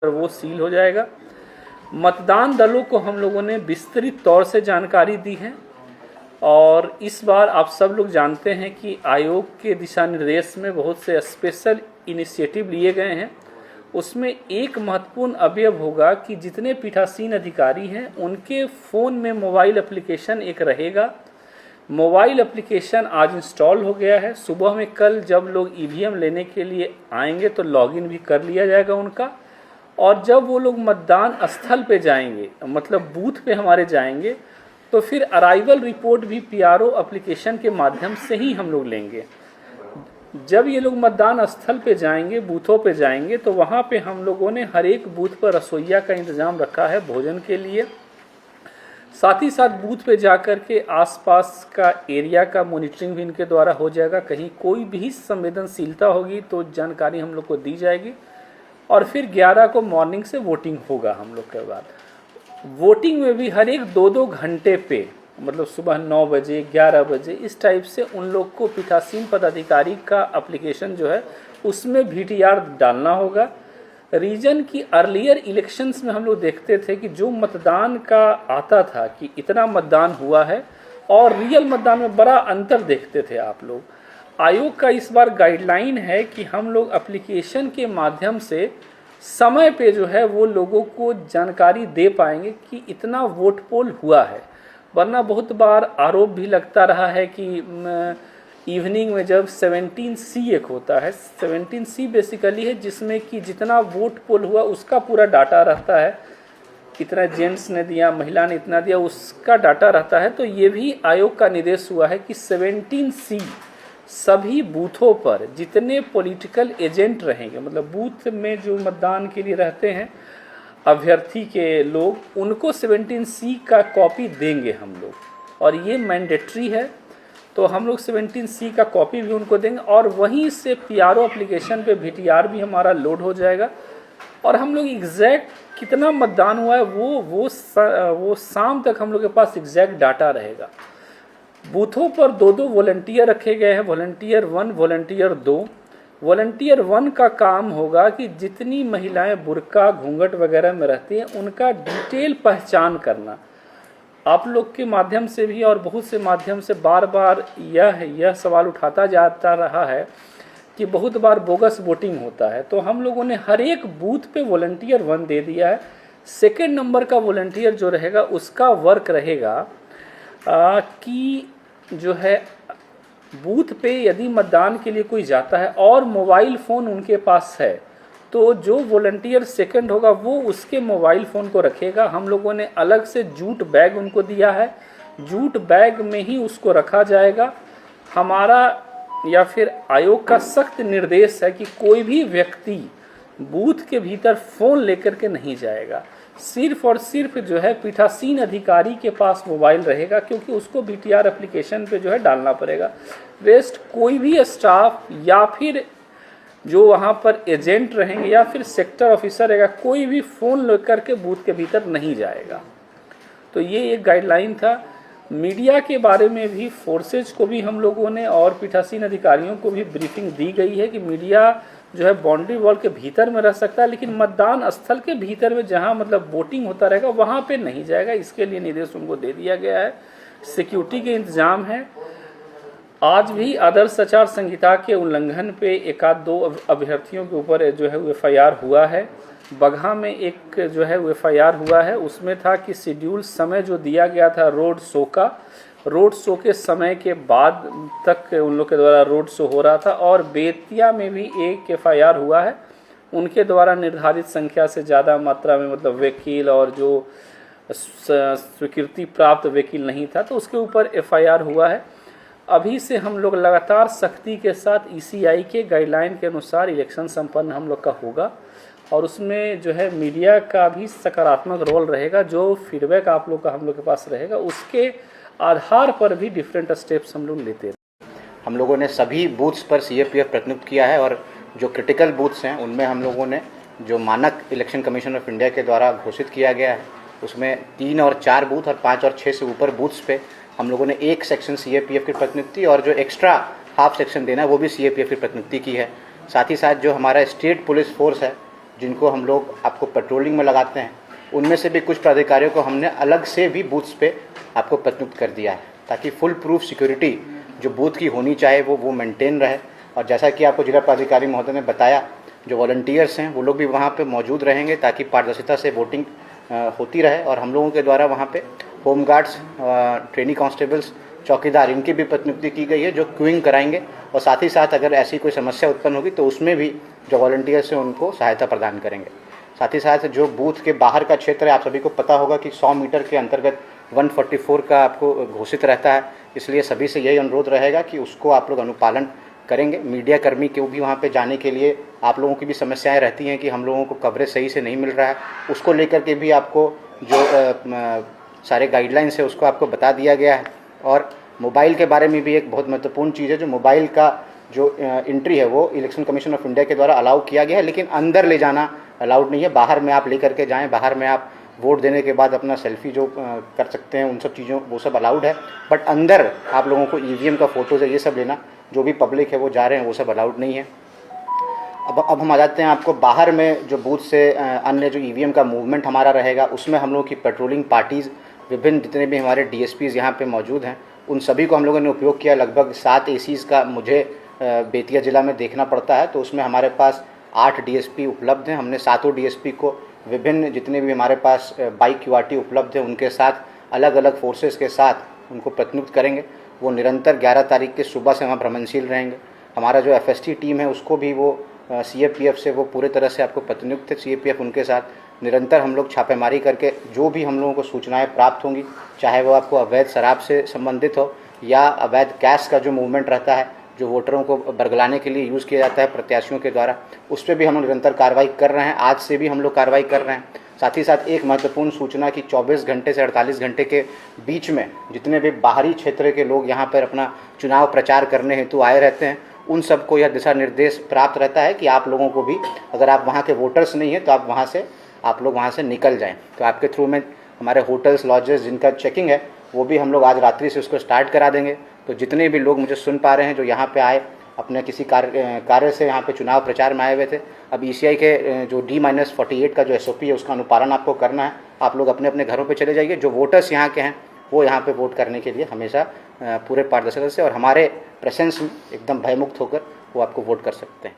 वो सील हो जाएगा। मतदान दलों को हम लोगों ने विस्तृत तौर से जानकारी दी है और इस बार आप सब लोग जानते हैं कि आयोग के दिशा निर्देश में बहुत से स्पेशल इनिशिएटिव लिए गए हैं। उसमें एक महत्वपूर्ण अवयव होगा कि जितने पीठासीन अधिकारी हैं उनके फ़ोन में मोबाइल एप्लीकेशन एक रहेगा। मोबाइल एप्लीकेशन आज इंस्टॉल हो गया है। सुबह में कल जब लोग ईवीएम लेने के लिए आएंगे तो लॉगिन भी कर लिया जाएगा उनका, और जब वो लोग मतदान स्थल पे जाएंगे, मतलब बूथ पे हमारे जाएंगे, तो फिर अराइवल रिपोर्ट भी पीआरओ एप्लीकेशन के माध्यम से ही हम लोग लेंगे। जब ये लोग मतदान स्थल पे जाएंगे, बूथों पे जाएंगे, तो वहाँ पे हम लोगों ने हर एक बूथ पर रसोइया का इंतज़ाम रखा है भोजन के लिए। साथ ही साथ बूथ पे जाकर के आसपास का एरिया का मॉनिटरिंग भी इनके द्वारा हो जाएगा। कहीं कोई भी संवेदनशीलता होगी तो जानकारी हम लोग को दी जाएगी। और फिर 11 को मॉर्निंग से वोटिंग होगा। हम लोग के बाद वोटिंग में भी हर एक 2-2 घंटे पे, मतलब सुबह 9 बजे 11 बजे इस टाइप से उन लोग को पीठासीन पदाधिकारी का एप्लीकेशन जो है उसमें VTR डालना होगा। रीजन की अर्लियर इलेक्शंस में हम लोग देखते थे कि जो मतदान का आता था कि इतना मतदान हुआ है और रियल मतदान में बड़ा अंतर देखते थे आप लोग। आयोग का इस बार गाइडलाइन है कि हम लोग एप्लीकेशन के माध्यम से समय पे जो है वो लोगों को जानकारी दे पाएंगे कि इतना वोट पोल हुआ है। वरना बहुत बार आरोप भी लगता रहा है कि इवनिंग में जब 17C एक होता है, 17C बेसिकली है जिसमें कि जितना वोट पोल हुआ उसका पूरा डाटा रहता है, कितना जेंट्स ने दिया, महिला ने इतना दिया, उसका डाटा रहता है। तो ये भी आयोग का निर्देश हुआ है कि 17C सभी बूथों पर जितने पॉलिटिकल एजेंट रहेंगे, मतलब बूथ में जो मतदान के लिए रहते हैं अभ्यर्थी के लोग, उनको 17C का कॉपी देंगे हम लोग, और ये मैंडेटरी है। तो हम लोग 17C का कॉपी भी उनको देंगे और वहीं से पीआरओ एप्लीकेशन पे VTR भी हमारा लोड हो जाएगा और हम लोग एग्जैक्ट कितना मतदान हुआ है वो शाम तक हम लोग के पास एग्जैक्ट डाटा रहेगा। बूथों पर 2-2 वॉलंटियर रखे गए हैं, वॉलंटियर 1, वॉलंटियर 2। वॉलंटियर 1 का काम होगा कि जितनी महिलाएं बुर्का घूंघट वगैरह में रहती हैं उनका डिटेल पहचान करना। आप लोग के माध्यम से भी और बहुत से माध्यम से बार बार यह सवाल उठाता जाता रहा है कि बहुत बार बोगस वोटिंग होता है। तो हम लोगों ने हर एक बूथ पे वॉलंटियर 1 दे दिया है। सेकेंड नंबर का वॉलंटियर जो रहेगा उसका वर्क रहेगा कि जो है बूथ पे यदि मतदान के लिए कोई जाता है और मोबाइल फ़ोन उनके पास है तो जो वॉलंटियर सेकंड होगा वो उसके मोबाइल फ़ोन को रखेगा। हम लोगों ने अलग से जूट बैग उनको दिया है, जूट बैग में ही उसको रखा जाएगा। हमारा या फिर आयोग का सख्त निर्देश है कि कोई भी व्यक्ति बूथ के भीतर फ़ोन लेकर के नहीं जाएगा। सिर्फ और सिर्फ जो है पीठासीन अधिकारी के पास मोबाइल रहेगा, क्योंकि उसको VTR एप्लीकेशन पे जो है डालना पड़ेगा। रेस्ट कोई भी स्टाफ या फिर जो वहाँ पर एजेंट रहेंगे या फिर सेक्टर ऑफिसर रहेगा, कोई भी फ़ोन लेकर के बूथ के भीतर नहीं जाएगा। तो ये एक गाइडलाइन था। मीडिया के बारे में भी फोर्सेज को भी हम लोगों ने और पीठासीन अधिकारियों को भी ब्रीफिंग दी गई है कि मीडिया जो है बाउंड्री वॉल के भीतर में रह सकता है, लेकिन मतदान स्थल के भीतर में जहां मतलब वोटिंग होता रहेगा वहां पे नहीं जाएगा। इसके लिए निर्देश उनको दे दिया गया है। सिक्योरिटी के इंतजाम है। आज भी आदर्श आचार संहिता के उल्लंघन पे 1-2 अभ्यर्थियों के ऊपर जो है FIR हुआ है। बगहा में एक जो है FIR हुआ है, उसमें था कि शेड्यूल समय जो दिया गया था रोड शो का, रोड शो के समय के बाद तक उन लोग के द्वारा रोड शो हो रहा था। और बेतिया में भी एक FIR हुआ है, उनके द्वारा निर्धारित संख्या से ज़्यादा मात्रा में मतलब वकील और जो स्वीकृति प्राप्त वकील नहीं था, तो उसके ऊपर FIR हुआ है। अभी से हम लोग लगातार सख्ती के साथ ECI के गाइडलाइन के अनुसार इलेक्शन संपन्न हम लोग का होगा और उसमें जो है मीडिया का भी सकारात्मक रोल रहेगा। जो फीडबैक आप लोग का हम लोग के पास रहेगा उसके आधार पर भी डिफरेंट स्टेप्स हम लोग लेते हैं। हम लोगों ने सभी बूथ्स पर CAPF प्रतिनियुक्त किया है और जो क्रिटिकल बूथ्स हैं उनमें हम लोगों ने जो मानक इलेक्शन कमीशन ऑफ इंडिया के द्वारा घोषित किया गया है उसमें 3 और 4 बूथ और 5 और 6 से ऊपर बूथ्स पे हम लोगों ने एक सेक्शन CAPF की प्रतिनियुक्ति और जो एक्स्ट्रा हाफ सेक्शन देना है वो भी CAPF की प्रतिनियुक्ति की है। साथ ही साथ जो हमारा स्टेट पुलिस फोर्स है जिनको हम लोग आपको पेट्रोलिंग में लगाते हैं, उनमें से भी कुछ प्राधिकारियों को हमने अलग से भी बूथ्स पे आपको प्रतिनियुक्त कर दिया है, ताकि फुल प्रूफ सिक्योरिटी जो बूथ की होनी चाहिए वो मेंटेन रहे। और जैसा कि आपको जिला प्राधिकारी महोदय ने बताया, जो वॉलंटियर्स हैं वो लोग भी वहाँ पे मौजूद रहेंगे, ताकि पारदर्शिता से वोटिंग होती रहे। और हम लोगों के द्वारा वहाँ पे होमगार्ड्स, ट्रेनी कांस्टेबल्स, चौकीदार, इनकी भी प्रतिनियुक्ति की गई है, जो क्यूइंग कराएंगे। और साथ ही साथ अगर ऐसी कोई समस्या उत्पन्न होगी तो उसमें भी जो वॉलंटियर्स हैं उनको सहायता प्रदान करेंगे। साथ ही साथ जो बूथ के बाहर का क्षेत्र है, आप सभी को पता होगा कि 100 मीटर के अंतर्गत 144 का आपको घोषित रहता है, इसलिए सभी से यही अनुरोध रहेगा कि उसको आप लोग अनुपालन करेंगे। मीडिया कर्मी को भी वहाँ पे जाने के लिए आप लोगों की भी समस्याएं रहती हैं कि हम लोगों को कवरेज सही से नहीं मिल रहा है, उसको लेकर के भी आपको जो सारे गाइडलाइंस है उसको आपको बता दिया गया है। और मोबाइल के बारे में भी एक बहुत महत्वपूर्ण चीज़ है, जो मोबाइल का जो एंट्री है वो इलेक्शन कमीशन ऑफ इंडिया के द्वारा अलाउ किया गया है, लेकिन अंदर ले जाना अलाउड नहीं है। बाहर में आप लेकर के जाएँ, बाहर में आप वोट देने के बाद अपना सेल्फी जो कर सकते हैं, उन सब चीज़ों वो सब अलाउड है। बट अंदर आप लोगों को ईवीएम का फ़ोटोज़ है ये सब लेना, जो भी पब्लिक है वो जा रहे हैं, वो सब अलाउड नहीं है। अब हम आ जाते हैं आपको बाहर में जो बूथ से अन्य जो ईवीएम का मूवमेंट हमारा रहेगा, उसमें हम लोगों की पेट्रोलिंग पार्टीज़, विभिन्न जितने भी हमारे डीएसपीज़ यहाँ पे मौजूद हैं, उन सभी को हम लोगों ने उपयोग किया। लगभग 7 एसीज़ का मुझे बेतिया ज़िला में देखना पड़ता है, तो उसमें हमारे पास 8 डीएसपी उपलब्ध हैं। हमने 7 डीएसपी को विभिन्न जितने भी हमारे पास बाइक क्यूआरटी उपलब्ध है उनके साथ अलग अलग फोर्सेस के साथ उनको प्रतिनियुक्त करेंगे। वो निरंतर 11 तारीख के सुबह से वहाँ भ्रमणशील रहेंगे। हमारा जो एफएसटी टीम है उसको भी वो सीएपीएफ से वो पूरे तरह से आपको प्रतिनियुक्त है। सीएपीएफ उनके साथ निरंतर हम लोग छापेमारी करके जो भी हम लोगों को सूचनाएं प्राप्त होंगी, चाहे वो आपको अवैध शराब से संबंधित हो या अवैध कैश का जो मूवमेंट रहता है, जो वोटरों को बरगलाने के लिए यूज़ किया जाता है प्रत्याशियों के द्वारा, उस पर भी हम लोग निरंतर कार्रवाई कर रहे हैं। आज से भी हम लोग कार्रवाई कर रहे हैं। साथ ही साथ एक महत्वपूर्ण सूचना कि 24 घंटे से 48 घंटे के बीच में जितने भी बाहरी क्षेत्र के लोग यहाँ पर अपना चुनाव प्रचार करने हेतु आए रहते हैं, उन सबको यह दिशा निर्देश प्राप्त रहता है कि आप लोगों को भी, अगर आप वहाँ के वोटर्स नहीं हैं तो आप लोग वहाँ से निकल जाएँ। तो आपके थ्रू में हमारे होटल्स, लॉजेस जिनका चेकिंग है वो भी हम लोग आज रात्रि से उसको स्टार्ट करा देंगे। तो जितने भी लोग मुझे सुन पा रहे हैं जो यहाँ पे आए अपने किसी कार्य से यहाँ पे चुनाव प्रचार में आए हुए थे, अब ईसीआई के जो D-48 का जो एसओपी है उसका अनुपालन आपको करना है। आप लोग अपने अपने घरों पे चले जाइए। जो वोटर्स यहाँ के हैं वो यहाँ पे वोट करने के लिए हमेशा पूरे पारदर्शिता से और हमारे प्रेजेंस में एकदम भयमुक्त होकर वो आपको वोट कर सकते हैं।